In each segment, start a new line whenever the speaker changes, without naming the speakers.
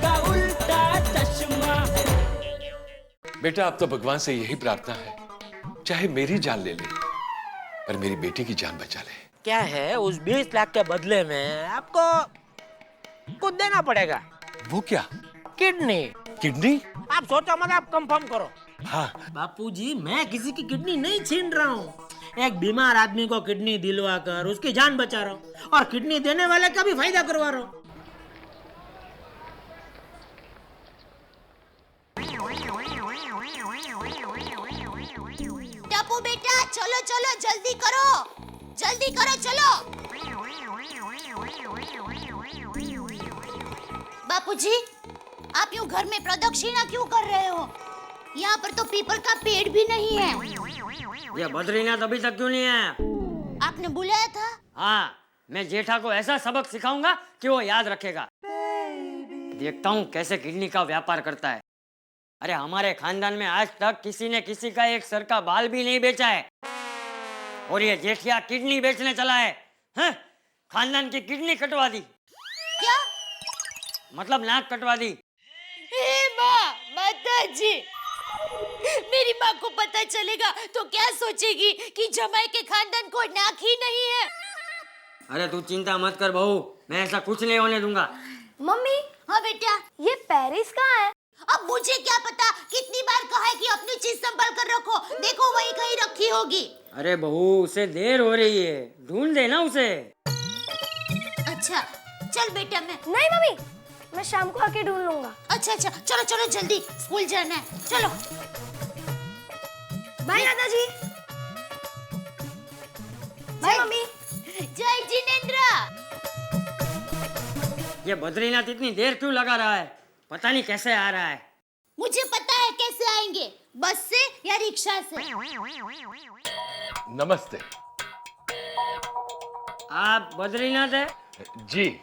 का उल्टा चश्मा।
बेटा अब तो भगवान से यही प्रार्थना है, चाहे मेरी जान ले ले पर मेरी बेटी की जान बचा ले।
क्या है उस 20 लाख के बदले में आपको कुछ देना पड़ेगा।
वो क्या?
किडनी।
किडनी?
आप सोचो मत, आप कंफर्म करो।
हाँ।
बापूजी मैं किसी की किडनी नहीं छीन रहा हूँ, एक बीमार आदमी को किडनी दिलवा कर उसकी जान बचा रहा हूँ और किडनी देने वाले का भी फायदा करवा रहा हूँ।
टप्पू बेटा चलो चलो जल्दी करो चलो। बापूजी आप यूं घर में प्रदक्षिणा क्यों कर रहे हो? यहाँ पर तो पीपल का पेड़ भी नहीं है।
ये बद्रीनाथ अभी तक क्यों नहीं आया?
आपने बुलाया था?
हाँ, मैं जेठा को ऐसा सबक सिखाऊंगा कि वो याद रखेगा। देखता हूँ कैसे किडनी का व्यापार करता है। अरे हमारे खानदान में आज तक किसी ने किसी का एक सर का बाल भी नहीं बेचा है और ये जेठिया किडनी बेचने चला है। हैं? खानदान की किडनी कटवा दी।
क्या
मतलब नाक कटवा दी।
माताजी, मेरी माँ को पता चलेगा तो क्या सोचेगी कि जमाई के खानदान को नाक ही नहीं है।
अरे तू चिंता मत कर बहू, मैं ऐसा कुछ नहीं होने दूंगा।
मम्मी। हाँ बेटा।
ये पेरिस कहाँ है?
अब मुझे क्या पता, कितनी बार कहा है कि अपनी चीज संभाल कर रखो, देखो वहीं कहीं रखी होगी।
अरे बहू उसे देर हो रही है, ढूंढ देना उसे।
अच्छा चल बेटा।
नहीं मम्मी, मैं शाम को आके ढूंढ लूंगा।
अच्छा चलो चलो जल्दी, स्कूल जाना है, चलो।
बाय दादाजी। Bye mummy.
जय जिनेंद्र।
ये बद्रीनाथ इतनी देर क्यों लगा रहा है? पता नहीं कैसे आ रहा है।
मुझे पता है कैसे आएंगे, बस से या रिक्शा से।
नमस्ते।
आप बद्रीनाथ है?
जी।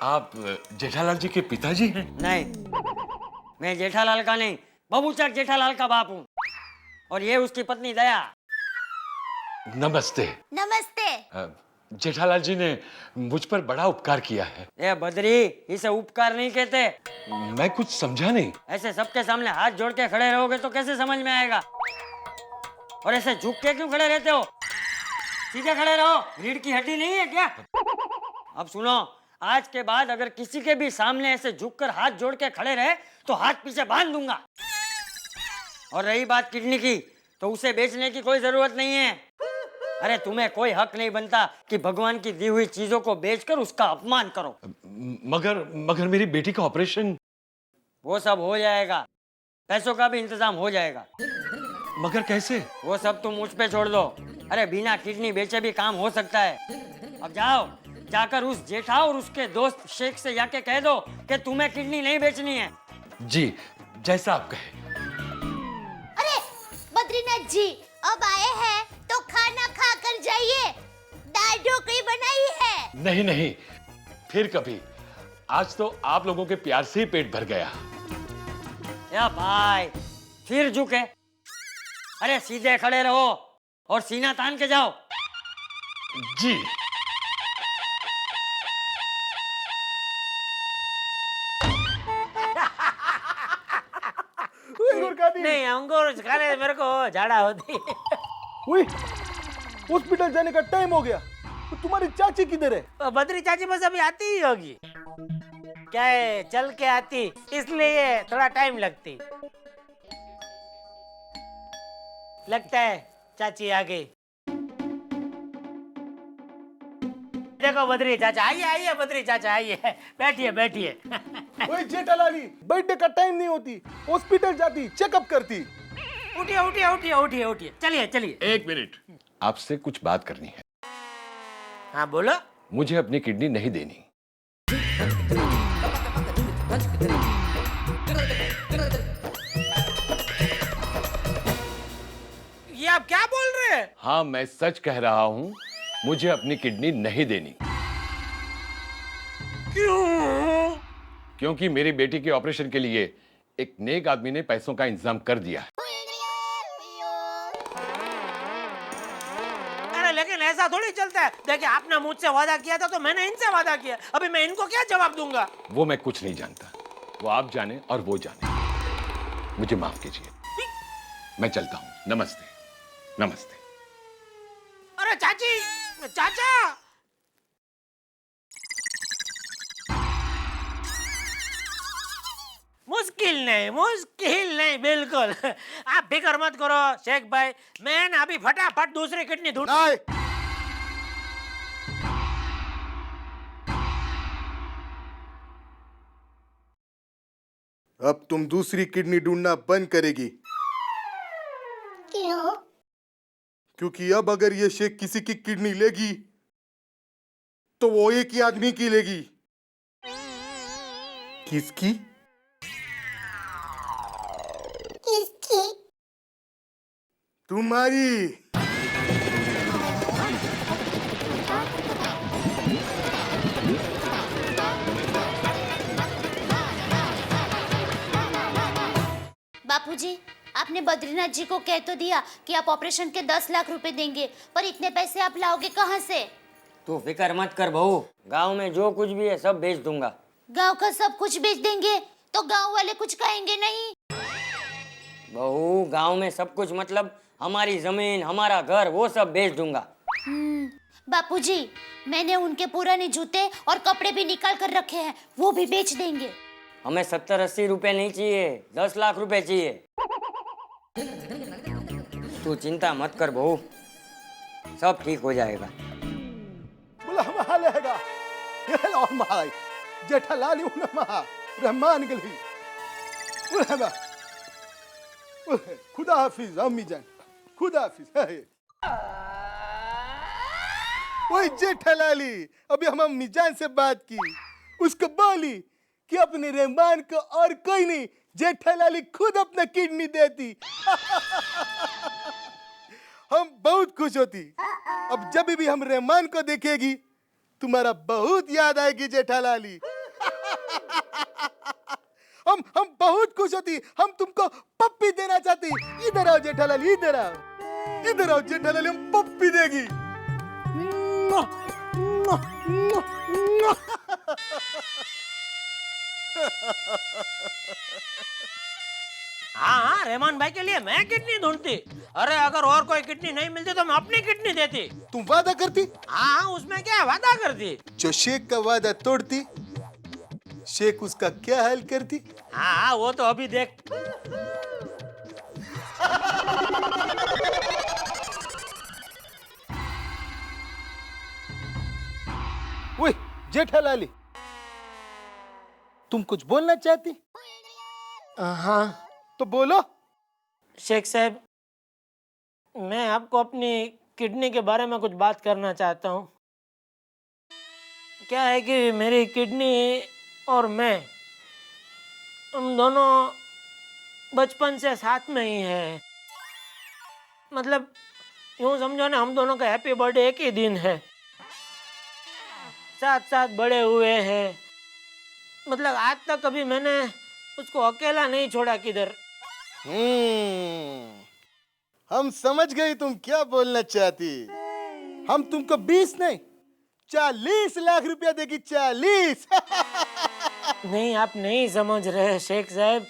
आप जेठालाल जी के पिताजी हैं?
नहीं, मैं जेठालाल का नहीं, बबूचक जेठालाल का बाप हूँ और ये उसकी पत्नी दया।
नमस्ते।
नमस्ते।
जेठालाल जी ने मुझ पर बड़ा उपकार किया है।
ये बद्री, इसे उपकार नहीं कहते।
मैं कुछ समझा नहीं।
ऐसे सबके सामने हाथ जोड़ के खड़े रहोगे तो कैसे समझ में आएगा? और ऐसे झुक के क्यों खड़े रहते हो? सीधे खड़े रहो, रीढ़ की हड्डी नहीं है क्या? अब सुनो, आज के बाद अगर किसी के भी सामने ऐसे झुककर हाथ जोड़ के खड़े रहे तो हाथ पीछे बांध दूंगा। और रही बात किडनी की, तो उसे बेचने की कोई जरूरत नहीं है। अरे तुम्हें कोई हक नहीं बनता कि भगवान की दी हुई चीजों को बेचकर उसका अपमान करो।
मगर मेरी बेटी का ऑपरेशन?
वो सब हो जाएगा, पैसों का भी इंतजाम हो जाएगा।
मगर कैसे?
वो सब तुम मुझ पे छोड़ दो। अरे बिना किडनी बेचे भी काम हो सकता है। अब जाओ, जाकर उस जेठा और उसके दोस्त शेख से जाके कह दो कि तुम्हें किडनी नहीं बेचनी है।
जी, जैसा आप कहे।
अरे बद्रीनाथ जी अब आए हैं तो खाना खा कर जाइए, दाल ढोकली बनाई है।
नहीं, फिर कभी। आज तो आप लोगों के प्यार से ही पेट भर गया।
या भाई, फिर झुके? अरे सीधे खड़े रहो और सीना तान के जाओ।
जी।
नहीं, अंगूर खाने से मेरे को झाड़ा होती है।
हॉस्पिटल जाने का टाइम हो गया। तो तुम्हारी चाची किधर है?
तो बद्री चाची बस अभी आती ही होगी। क्या है, चल के आती, इसलिए थोड़ा टाइम लगती। लगता है चाची आ गई। देखो बद्री चाचा, आइए बद्री चाचा, आइए, बैठिए।
ओए जेठालाली, बर्थडे का टाइम नहीं होती, हॉस्पिटल जाती, चेकअप करती।
उठिए, चलिए।
एक मिनट, आपसे कुछ बात करनी है।
हाँ बोलो।
मुझे अपनी किडनी नहीं देनी।
ये आप क्या बोल रहे हैं?
हाँ, मैं सच कह रहा हूँ, मुझे अपनी किडनी नहीं देनी।
क्यों?
क्योंकि मेरी बेटी के ऑपरेशन के लिए एक नेक आदमी ने पैसों का इंतजाम कर दिया है।
अरे लेकिन ऐसा थोड़ी चलता है। देखिए आपने मुझसे वादा किया था तो मैंने इनसे वादा किया, अभी मैं इनको क्या जवाब दूंगा?
वो मैं कुछ नहीं जानता, वो आप जाने और वो जाने। मुझे माफ कीजिए, मैं चलता हूँ। नमस्ते। नमस्ते।
अरे चाची, चाचा, मुश्किल नहीं बिल्कुल। आप फिक्र मत करो शेख भाई, मैं ना अभी फटाफट दूसरी किडनी ढूंढ।
नहीं, अब तुम दूसरी किडनी ढूंढना बंद करेगी,
क्यों?
क्योंकि अब अगर ये शेख किसी की किडनी लेगी तो वो एक ही आदमी की लेगी। किसकी?
किसकी?
तुम्हारी।
बापूजी, आपने बद्रीनाथ जी को कह तो दिया कि आप ऑपरेशन के 10 लाख रुपए देंगे, पर इतने पैसे आप लाओगे कहाँ से?
तू फिक्र मत कर बहू, गांव में जो कुछ भी है सब बेच दूंगा।
गांव का सब कुछ बेच देंगे तो गांव वाले कुछ कहेंगे नहीं?
बहू, गांव में सब कुछ मतलब हमारी जमीन, हमारा घर, वो सब बेच दूंगा।
बापूजी, मैंने उनके पुराने जूते और कपड़े भी निकाल कर रखे हैं, वो भी बेच देंगे।
हमें 70-80 रुपए नहीं चाहिए, 10 लाख रुपए चाहिए। तू चिंता मत कर बहू, सब ठीक हो जाएगा।
बुला लेगा ये लो माई जेठालाली उनमा रहमान गली बुला। खुदा हाफिज अम्मी जान, खुदा हाफिज। वही जेठालाली, अभी हम अम्मी जान से बात की, उसको बोली कि अपने रहमान को और कोई नहीं, जेठालाली खुद अपना किडनी देती। हम बहुत खुश होती। अब जब भी हम रहमान को देखेगी तुम्हारा बहुत याद आएगी जेठालाली। हम बहुत खुश होती, हम तुमको पप्पी देना चाहती। इधर आओ जेठालाली, इधर आओ, इधर आओ जेठालाली, हम पप्पी देगी।
हाँ, रहमान भाई के लिए मैं किडनी ढूंढती। अरे अगर और कोई किडनी नहीं मिलती तो मैं अपनी किडनी देती।
तुम वादा करती?
हाँ, उसमें क्या वादा करती?
जो शेख का वादा तोड़ती, शेख उसका क्या हाल करती?
हाँ, वो तो अभी देख।
वही जेठालाली, तुम कुछ बोलना चाहती?
हाँ
तो बोलो।
शेख साहब, मैं आपको अपनी किडनी के बारे में कुछ बात करना चाहता हूँ। क्या है कि मेरी किडनी और मैं, हम दोनों बचपन से साथ में ही हैं। मतलब यूँ समझो ना, हम दोनों का हैप्पी बर्थडे एक ही दिन है, साथ साथ बड़े हुए हैं। मतलब आज तक कभी मैंने उसको अकेला नहीं छोड़ा किधर।
हम समझ गए तुम क्या बोलना चाहती। हम तुमको 20 नहीं 40 लाख रुपया देगी। 40।
नहीं, आप नहीं समझ रहे शेख साहब।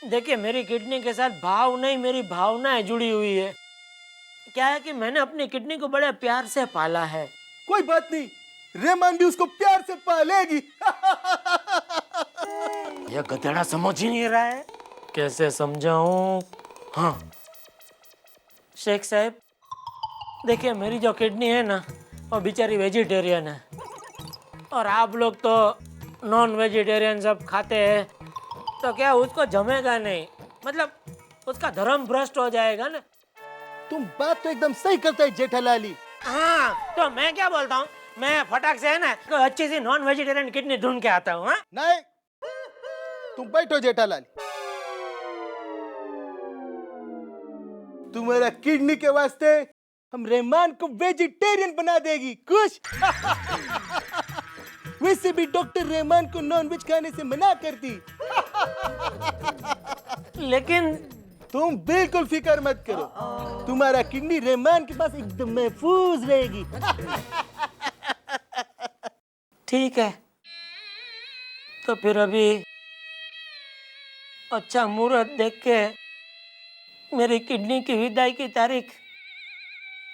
देखिए, मेरी किडनी के साथ भाव नहीं, मेरी भावनाएं जुड़ी हुई है। क्या है कि मैंने अपनी किडनी को बड़े प्यार से पाला है।
कोई बात नहीं, रहमान भी उसको प्यार से पालेगी।
यह गधेड़ा समझ ही नहीं रहा है, कैसे समझाऊं? हाँ शेख साहब, देखिए मेरी जो किडनी है ना, वो बेचारी वेजिटेरियन है, और आप लोग तो नॉन वेजिटेरियन सब खाते हैं, तो क्या उसको जमेगा नहीं? मतलब उसका धर्म भ्रष्ट हो जाएगा ना।
तुम बात तो एकदम सही करता है जेठालाली।
हाँ, तो मैं क्या बोलता हूँ, मैं फटाक से है ना कोई अच्छी सी नॉन वेजिटेरियन किडनी ढूंढ के आता हूँ। हाँ,
नहीं, तुम बैठो जेठालाली। तुम्हारा किडनी के वास्ते हम रहमान को वेजिटेरियन बना देगी। खुश? वैसे भी डॉक्टर रहमान को नॉन वेज खाने से मना करती।
लेकिन
तुम बिल्कुल फिक्र मत करो, तुम्हारा किडनी रहमान के पास एकदम महफूज रहेगी।
ठीक है, तो फिर अभी अच्छा मुहूर्त देख के मेरी किडनी की विदाई की तारीख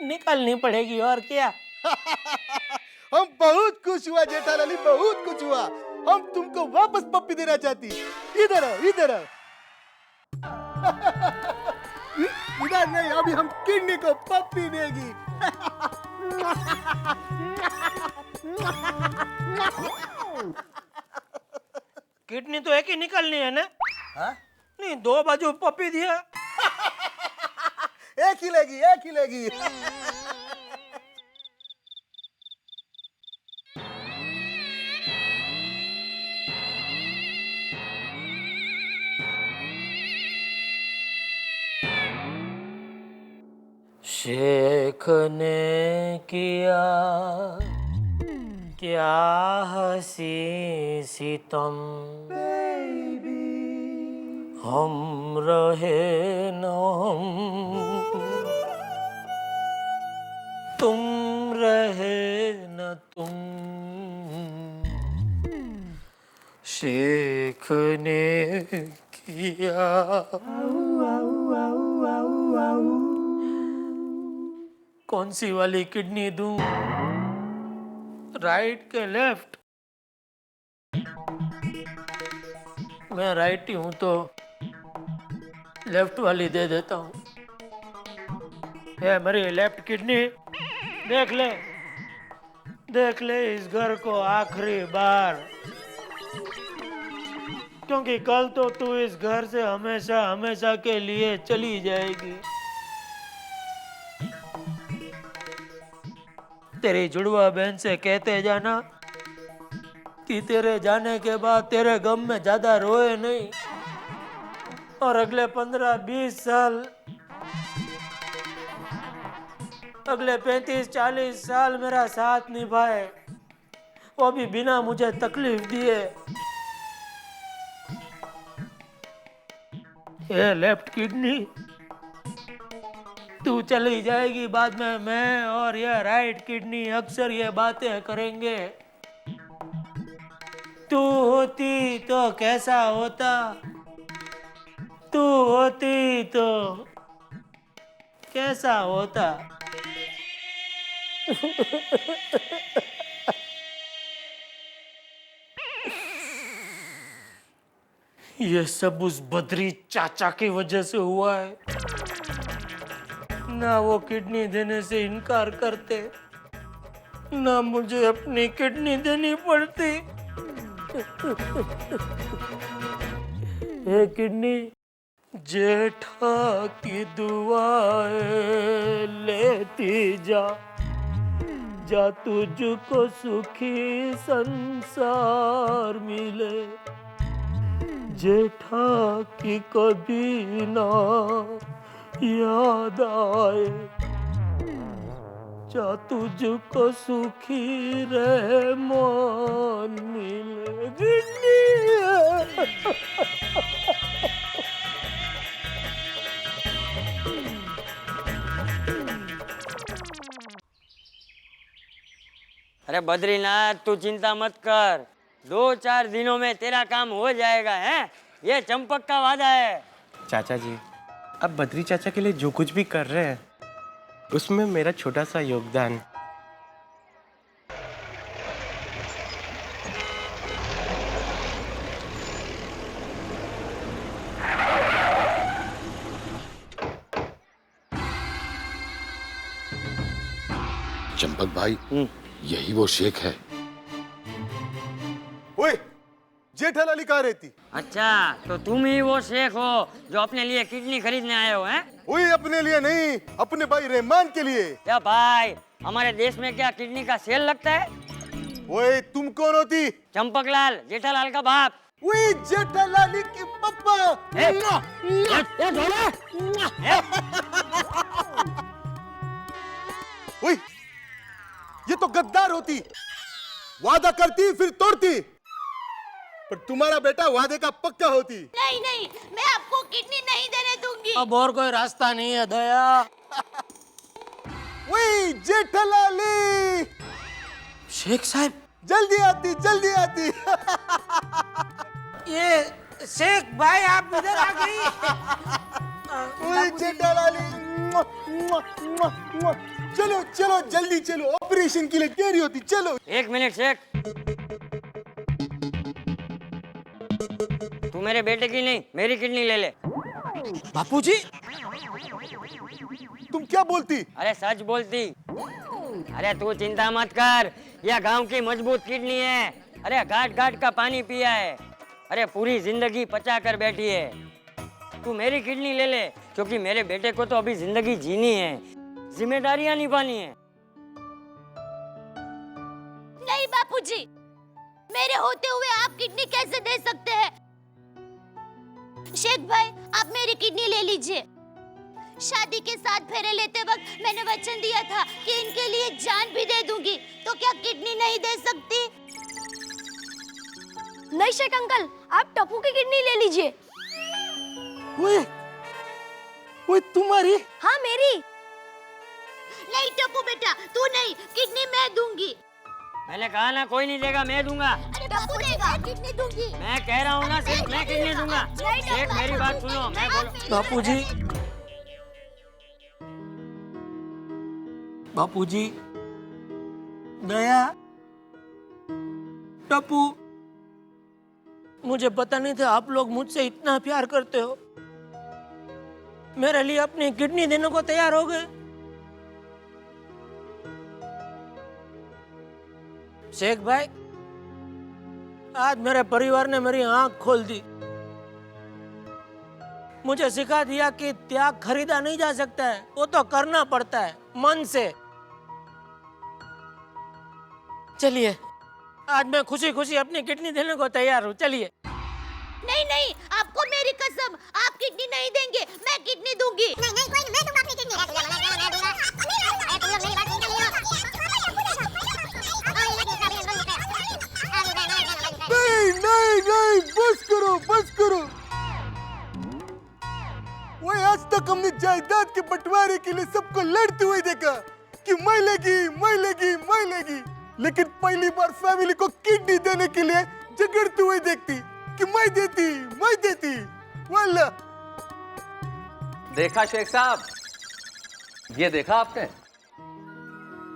निकालनी पड़ेगी, और क्या।
हम बहुत खुश हुआ जेठालाली, बहुत खुश हुआ। हम तुमको वापस पप्पी देना चाहती। इधर आओ, इधर आओ। इधर नहीं, अभी हम किडनी को पप्पी देगी।
किडनी तो एक ही निकलनी है ना?
हाँ?
नहीं, दो बाजू पप्पी दिया।
एक ही लेगी, एक ही लेगी।
शेख ने किया क्या हंसी सितम, हम रहे न हम, तुम रहे न तुम। शेख ने किया। कौन सी वाली किडनी दूं, राइट के लेफ्ट? मैं राइट ही हूं तो लेफ्ट वाली दे देता हूं। ये मेरी लेफ्ट किडनी, देख ले, देख ले इस घर को आखिरी बार, क्योंकि कल तो तू इस घर से हमेशा हमेशा के लिए चली जाएगी। तेरी जुड़वा बहन से कहते जाना कि तेरे जाने के बाद तेरे गम में ज्यादा रोए नहीं, और अगले 15-20 साल, अगले 35-40 साल मेरा साथ निभाए, वो भी बिना मुझे तकलीफ दिए। ये लेफ्ट किडनी, तू चली जाएगी, बाद में मैं और ये राइट किडनी अक्सर ये बातें करेंगे। तू होती तो कैसा होता, तू होती तो कैसा होता। ये सब उस बद्री चाचा की वजह से हुआ है। ना वो किडनी देने से इनकार करते, ना मुझे अपनी किडनी देनी पड़ती। ये किडनी, जेठा की दुआएं लेती जा, जा तुझको सुखी संसार मिले। जेठा की कभी ना याद आए, जा तुझको सुखी रहमान मिले।
अरे बद्रीनाथ, तू चिंता मत कर, 2-4 दिनों में तेरा काम हो जाएगा। है, ये चंपक का वादा है।
चाचा जी, अब बद्री चाचा के लिए जो कुछ भी कर रहे हैं, उसमें मेरा छोटा सा योगदान।
चंपक भाई, यही वो शेख है।
ओए, जेठालाली कहाँ रहती?
अच्छा, तो तुम ही वो शेख हो जो अपने लिए किडनी खरीदने आए हो? हैं?
ओए, अपने लिए नहीं, अपने भाई रहमान के लिए।
क्या भाई, हमारे देश में क्या किडनी का सेल लगता है?
ओए, तुम कौन होती?
चंपकलाल, जेठालाल का बाप।
ओए, जेठालाली के पप्पा। ओए, ये तो गद्दार होती, वादा करती फिर तोड़ती। पर तुम्हारा बेटा वादे का पक्का होती।
नहीं नहीं, मैं आपको किडनी नहीं देने दूंगी।
अब और कोई रास्ता नहीं है दया।
वही जेठालाली,
शेख साहब,
जल्दी आती जल्दी आती।
ये शेख भाई आप इधर आ गई।
वही जेठालाली। चलो चलो जल्दी चलो, ऑपरेशन के लिए देरी होती, चलो।
1 मिनट शेख, तू मेरे बेटे की नहीं मेरी किडनी ले ले।
बापूजी,
तुम क्या बोलती?
अरे सच बोलती। अरे तू चिंता मत कर, यह गांव की मजबूत किडनी है। अरे घाट घाट का पानी पिया है, अरे पूरी जिंदगी पचा कर बैठी है। तू मेरी किडनी ले ले, क्योंकि मेरे बेटे को तो अभी जिंदगी जीनी है, जिम्मेदारियां निभानी है।
नहीं बापूजी, मेरे होते हुए आप किडनी कैसे दे सकते हैं? शेख भाई, आप मेरी किडनी ले लीजिए। शादी के साथ फेरे लेते वक्त मैंने वचन दिया था कि इनके लिए जान भी दे दूंगी, तो क्या किडनी नहीं दे सकती?
नहीं शेख अंकल, आप टप्पू की किडनी ले लीजिए।
वो तुम्हारी?
हाँ मेरी।
नहीं टप्पू बेटा, तू नहीं, किडनी मैं दूंगी।
मैंने कहा ना कोई नहीं देगा, मैं दूंगा।
अरे टप्पू देगा, किडनी दूंगी।
मैं कह रहा हूँ ना सिर्फ मैं किडनी दूंगा। शेख मेरी बात सुनो, मैं बोल।
बापूजी, बापूजी, दया, टप्पू, मुझे पता नहीं था आप लोग मुझसे इतना प्यार करते हो। मेरे लिए अपनी किडनी देने को तैयार हो गए। शेख भाई, आज मेरे परिवार ने मेरी आंख खोल दी। मुझे सिखा दिया कि त्याग खरीदा नहीं जा सकता है, वो तो करना पड़ता है मन से। चलिए, आज मैं खुशी खुशी अपनी किडनी देने को तैयार हूँ। चलिए।
नहीं नहीं, आपको मेरी कसम, आप किडनी नहीं देंगे, मैं किडनी दूंगी। नहीं नहीं, कोई नहीं, मैं दूंगा अपनी किडनी।
नहीं नहीं नहीं, बस करो बस करो। वो आज तक हमने जायदाद के बंटवारे के लिए सबको लड़ते हुए देखा कि मैं लेगी, लेकिन पहली बार फैमिली को किडनी देने के लिए झगड़ते हुए देखती कि मैं देती। वाला
देखा शेख साहब, ये देखा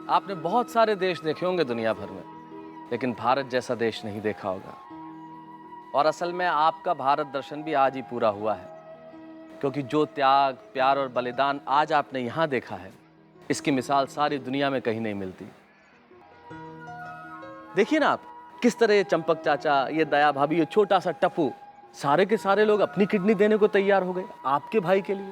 आपने बहुत सारे देश देखे होंगे दुनिया भर में, लेकिन भारत जैसा देश नहीं देखा होगा। और असल में आपका भारत दर्शन भी आज ही पूरा हुआ है, क्योंकि जो त्याग, प्यार और बलिदान आज आपने यहाँ देखा है, इसकी मिसाल सारी दुनिया में कहीं नहीं मिलती। देखिए ना आप, किस तरह ये चंपक चाचा, ये दया भाभी, ये छोटा सा टप्पू, सारे के सारे लोग अपनी किडनी देने को तैयार हो गए आपके भाई के लिए।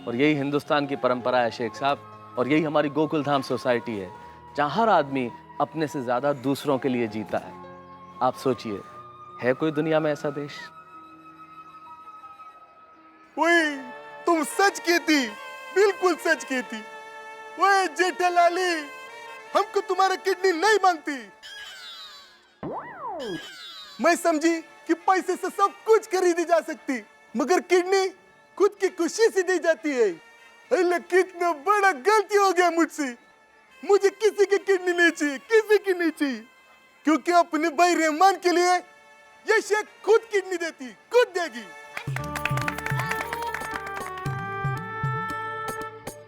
और यही हिंदुस्तान की परंपरा है शेख साहब, और यही हमारी गोकुल धाम सोसाइटी है, जहां हर आदमी अपने से ज्यादा दूसरों के लिए जीता है। आप सोचिए, है कोई दुनिया में ऐसा देश?
वही तुम सच कहती, बिल्कुल सच कहती। वही जेठालाली, हमको तुम्हारा किडनी नहीं मांगती। मैं समझी कि पैसे से सब कुछ खरीदी जा सकती, मगर किडनी खुद की खुशी से दी जाती है। अल्लाह, कितना बड़ा गलती हो गया मुझसे। मुझे किसी की किडनी नहीं चाहिए, किसी की नहीं चाहिए, क्योंकि अपने भाई रहमान के लिए ये शेख खुद किडनी देती, खुद देगी।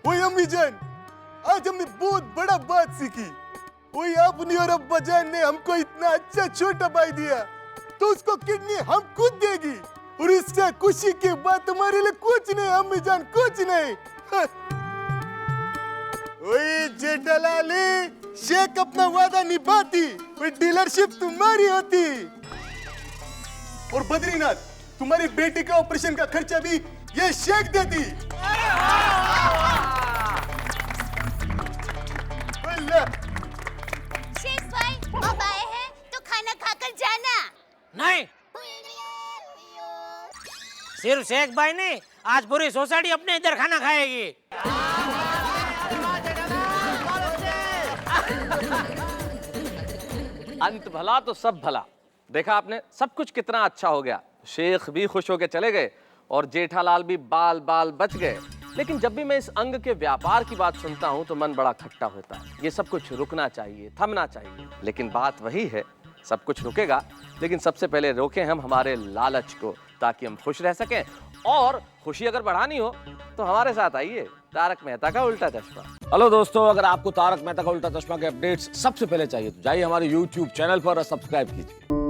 वही अम्मी जान, आज हमने बहुत बड़ा बात सीखी। वही आपने और अब्बा जान ने हमको इतना अच्छा छोटा भाई दिया, तो उसको किडनी हम खुद देगी। और इससे खुशी की बात हमारे लिए कुछ नहीं अम्मी जान, कुछ नहीं। ओए जेठालाली, शेख अपना वादा निभाती, वही डीलरशिप तुम्हारी होती। और बद्रीनाथ, तुम्हारी बेटी का ऑपरेशन का खर्चा भी ये शेख देती।
शेख भाई, अब आए हैं तो खाना खाकर जाना।
नहीं, सिर्फ शेख भाई नहीं, आज पूरी सोसाइटी अपने इधर खाना खाएगी।
अंत भला तो सब भला। देखा आपने, सब कुछ कितना अच्छा हो गया। शेख भी खुश होकर चले गए और जेठालाल भी बाल बाल बच गए। लेकिन जब भी मैं इस अंग के व्यापार की बात सुनता हूं तो मन बड़ा खट्टा होता है। ये सब कुछ रुकना चाहिए, थमना चाहिए। लेकिन बात वही है, सब कुछ रुकेगा, लेकिन सबसे पहले रोकें हम हमारे लालच को, ताकि हम खुश रह सकें। और खुशी अगर बढ़ानी हो तो हमारे साथ आइए, तारक मेहता का उल्टा चश्मा।
हेलो दोस्तों, अगर आपको तारक मेहता का उल्टा चश्मा के अपडेट्स सबसे पहले चाहिए तो जाइए हमारे YouTube चैनल पर और सब्सक्राइब कीजिए।